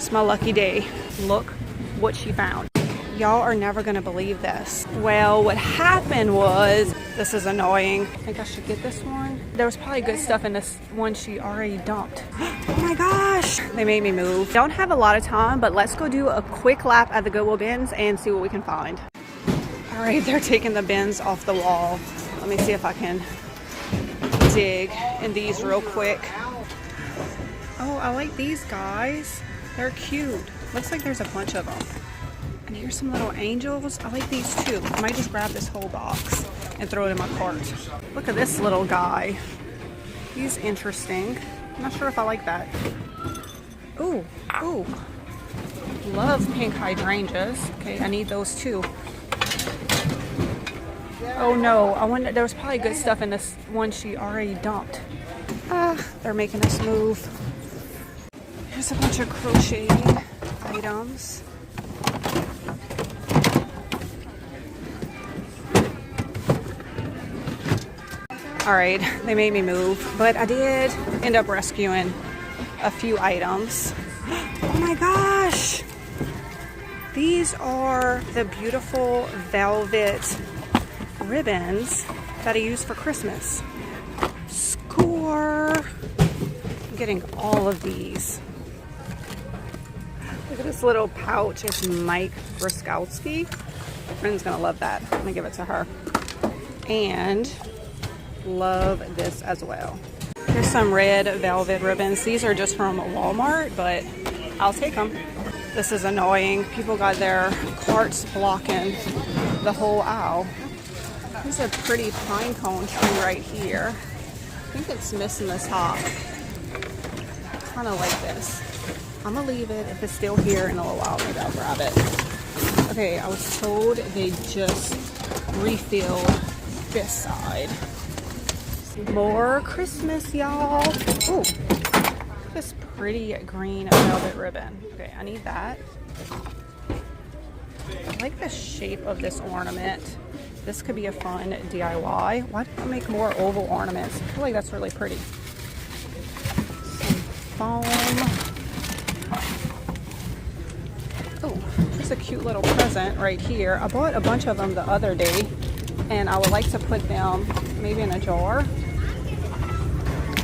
It's my lucky day. Look what she found. Y'all are never gonna believe this. Well, what happened was, this is annoying. I think I should get this one. There was probably good stuff in this one she already dumped. Oh my gosh, they made me move. Don't have a lot of time, but let's go do a quick lap at the Goodwill Bins and see what we can find. All right, they're taking the bins off the wall. Let me see if I can dig in these real quick. Oh, I like these guys. They're cute. Looks like there's a bunch of them. And here's some little angels. I like these too. I might just grab this whole box and throw it in my cart. Look at this little guy. He's interesting. I'm not sure if I like that. Ooh, ooh. Love pink hydrangeas. Okay, I need those too. Oh no, I wonder, there was probably good stuff in this one she already dumped. They're making us move. Here's a bunch of crocheting items. All right, they made me move, but I did end up rescuing a few items. Oh my gosh! These are the beautiful velvet ribbons that I use for Christmas. Score! I'm getting all of these. Look at this little pouch. It's Mike Bruskowski. Friend's gonna love that. I'm gonna give it to her. And love this as well. Here's some red velvet ribbons. These are just from Walmart, but I'll take them. This is annoying. People got their carts blocking the whole aisle. There's a pretty pine cone tree right here. I think it's missing the top. Kind of like this. I'm gonna leave it. If it's still here in a little while, maybe I'll grab it. Okay, I was told they just refilled this side. More Christmas, y'all. Ooh, this pretty green velvet ribbon. Okay, I need that. I like the shape of this ornament. This could be a fun DIY. Why don't I make more oval ornaments? I feel like that's really pretty. Some foam. Oh, here's a cute little present right here. I bought a bunch of them the other day, and I would like to put them maybe in a jar.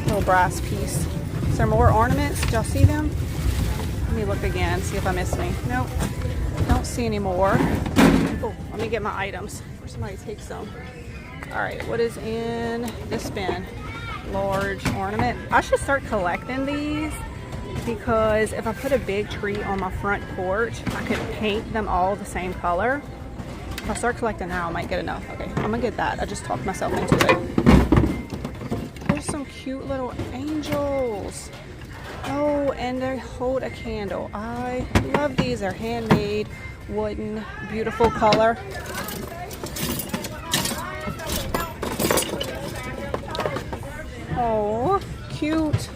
Little brass piece. Is there more ornaments? Did y'all see them? Let me look again, see if I missed any. Nope, don't see any more. Oh, let me get my items before somebody takes them. All right, what is in this bin? Large ornament. I should start collecting these, because if I put a big tree on my front porch, I could paint them all the same color. If I start collecting now, I might get enough. Okay, I'm gonna get that. I just talked myself into it. There's some cute little angels. Oh, and they hold a candle. I love these. They're handmade, wooden, beautiful color. Oh, cute.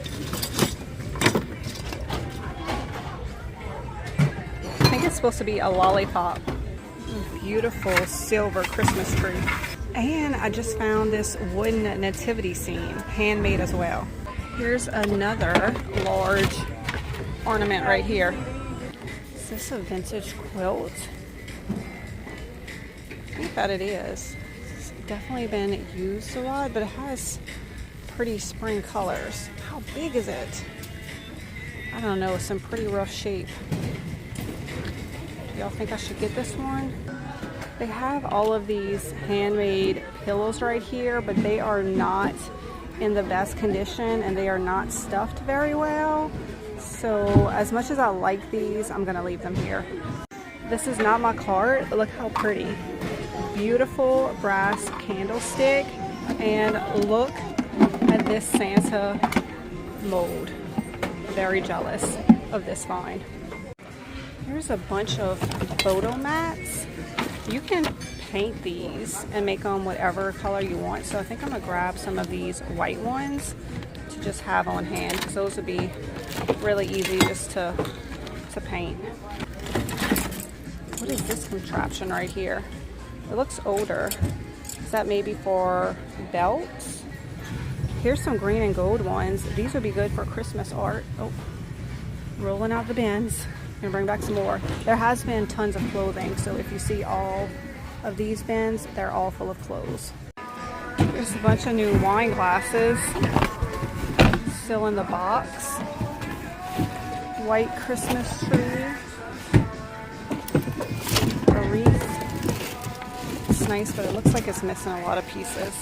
I think it's supposed to be a lollipop. Beautiful silver Christmas tree. And I just found this wooden nativity scene, handmade as well. Here's another large ornament right here. Is this a vintage quilt? I think that it is. It's definitely been used a lot, but it has pretty spring colors. How big is it? I don't know, some pretty rough shape. Y'all think I should get this one? They have all of these handmade pillows right here, but they are not in the best condition and they are not stuffed very well. So as much as I like these, I'm gonna leave them here. This is not my cart, but look how pretty. Beautiful brass candlestick, and look at this Santa mold. Very jealous of this find. Here's a bunch of photo mats. You can paint these and make them whatever color you want. So I think I'm gonna grab some of these white ones to just have on hand, because those would be really easy just to paint. What is this contraption right here? It looks older. Is that maybe for belts? Here's some green and gold ones. These would be good for Christmas art. Oh, rolling out the bins. Gonna bring back some more. There has been tons of clothing, so if you see all of these bins, they're all full of clothes. There's a bunch of new wine glasses still in the box. White Christmas tree. A wreath. It's nice, but it looks like it's missing a lot of pieces.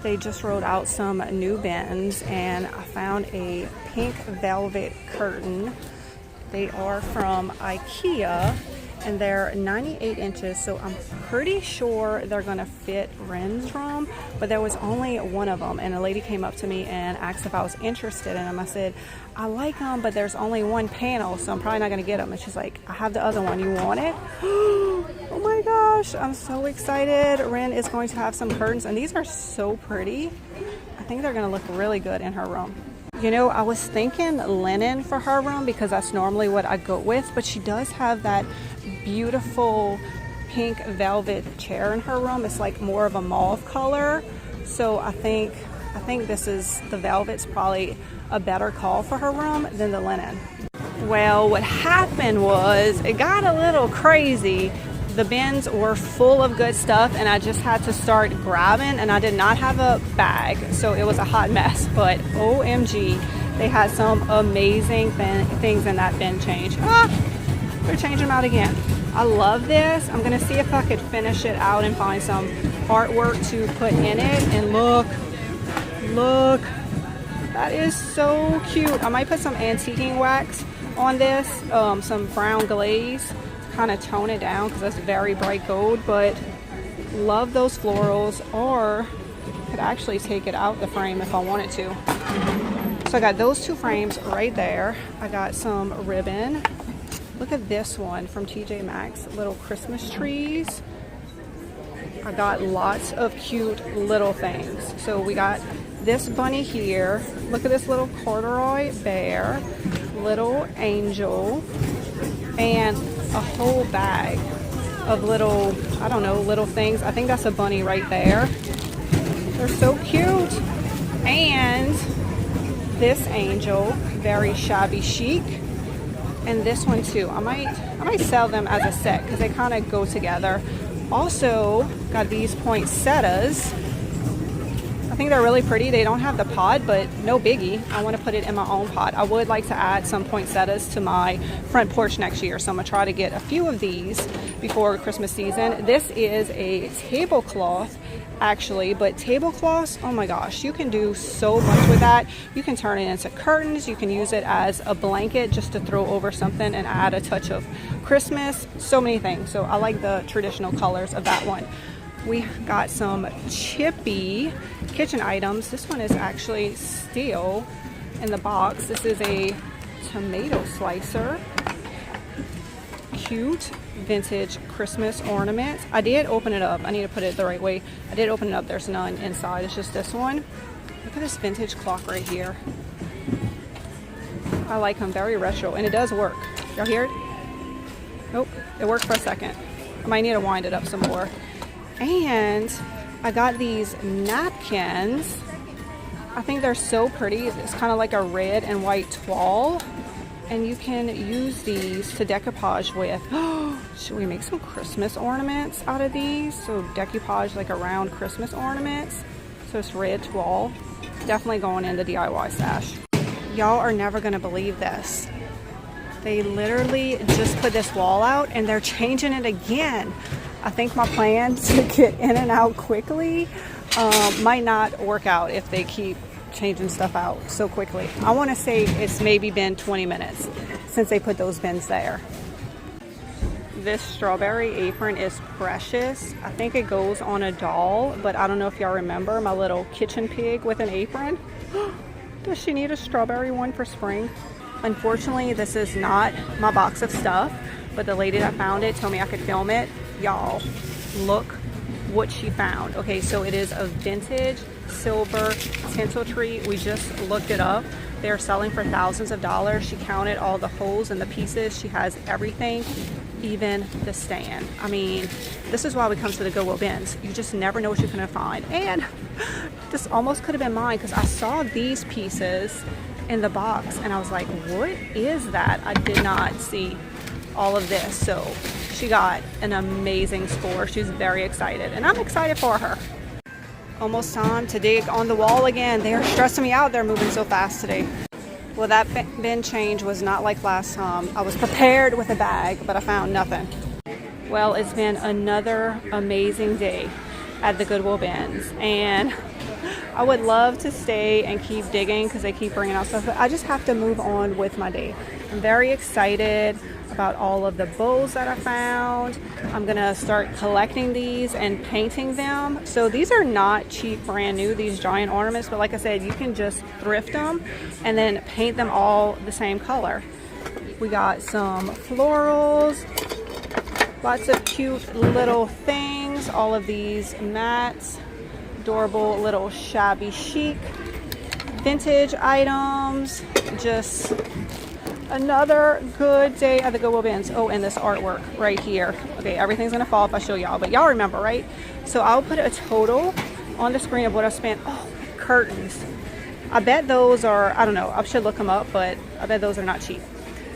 They just rolled out some new bins, and I found a pink velvet curtain. They are from IKEA, and they're 98 inches, so I'm pretty sure they're gonna fit Ren's room, but there was only one of them, and a lady came up to me and asked if I was interested in them. I said, I like them, but there's only one panel, so I'm probably not gonna get them. And she's like, I have the other one, you want it? Oh my gosh, I'm so excited. Ren is going to have some curtains, and these are so pretty. I think they're gonna look really good in her room. You know, I was thinking linen for her room because that's normally what I go with, but she does have that beautiful pink velvet chair in her room. It's like more of a mauve color, so I think this is, the velvet's probably a better call for her room than the linen. Well, what happened was it got a little crazy. The bins were full of good stuff, and I just had to start grabbing, and I did not have a bag, so it was a hot mess. But OMG, they had some amazing things in that bin change. They're changing them out again. I love this. I'm gonna see if I could finish it out and find some artwork to put in it. And look, that is so cute. I might put some antiquing wax on this, some brown glaze, kind of tone it down because that's very bright gold. But love those florals, or could actually take it out the frame if I wanted to. So I got those two frames right there. I got some ribbon. Look at this one from TJ Maxx, little Christmas trees. I got lots of cute little things. So we got this bunny here. Look at this little corduroy bear, little angel, and a whole bag of little, I don't know, little things. I think that's a bunny right there. They're so cute. And this angel, very shabby chic. And this one too. I might sell them as a set because they kind of go together. Also got these poinsettias. I think they're really pretty. They don't have the pod, but no biggie. I want to put it in my own pot. I would like to add some poinsettias to my front porch next year, so I'm gonna try to get a few of these before Christmas season. This is a tablecloth actually, but tablecloths, oh my gosh, you can do so much with that. You can turn it into curtains. You can use it as a blanket just to throw over something and add a touch of Christmas. So many things. So I like the traditional colors of that one. We got some chippy kitchen items. This one is actually steel in the box. This is a tomato slicer. Cute vintage Christmas ornament. I did open it up. I need to put it the right way. I did open it up. There's none inside. It's just this one. Look at this vintage clock right here. I like them. Very retro, and it does work. Y'all hear it? Nope. It worked for a second. I might need to wind it up some more. And I got these napkins. I think they're so pretty. It's kind of like a red and white toile. And you can use these to decoupage with. Should we make some Christmas ornaments out of these? So decoupage like around Christmas ornaments. So it's red toile. Definitely going in the DIY stash. Y'all are never gonna believe this. They literally just put this wall out and they're changing it again. I think my plan to get in and out quickly might not work out if they keep changing stuff out so quickly. I want to say it's maybe been 20 minutes since they put those bins there. This strawberry apron is precious. I think it goes on a doll, but I don't know if y'all remember my little kitchen pig with an apron. Does she need a strawberry one for spring? Unfortunately, this is not my box of stuff, but the lady that found it told me I could film it. Y'all, look what she found. Okay, so it is a vintage silver tinsel tree. We just looked it up. They're selling for thousands of dollars. She counted all the holes and the pieces. She has everything, even the stand. I mean, this is why we come to the Goodwill Bins. You just never know what you're gonna find. And this almost could have been mine because I saw these pieces in the box, and I was like, what is that? I did not see all of this. So she got an amazing score. She's very excited, and I'm excited for her. Almost time to dig on the wall again. They're stressing me out. They're moving so fast today. Well, that bin change was not like last time. I was prepared with a bag, but I found nothing. Well, it's been another amazing day at the Goodwill Bins, and I would love to stay and keep digging because they keep bringing out stuff, but I just have to move on with my day. I'm very excited about all of the bowls that I found. I'm gonna start collecting these and painting them. So these are not cheap, brand new, these giant ornaments, but like I said, you can just thrift them and then paint them all the same color. We got some florals, lots of cute little things, all of these mats, adorable little shabby chic vintage items. Just another good day at the Goodwill Bins. Oh, and this artwork right here. Okay, everything's gonna fall if I show y'all, but y'all remember, right? So I'll put a total on the screen of what I spent. Oh, curtains. I bet those are, I don't know, I should look them up, but I bet those are not cheap.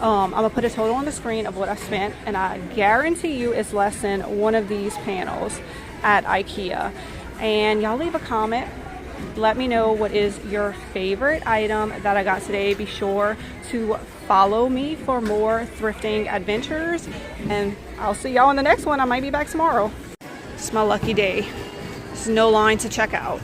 I'm gonna put a total on the screen of what I spent, and I guarantee you it's less than one of these panels at IKEA. And y'all leave a comment. Let me know what is your favorite item that I got today. Be sure to follow me for more thrifting adventures, and I'll see y'all in the next one. I might be back tomorrow. It's my lucky day. There's no line to check out.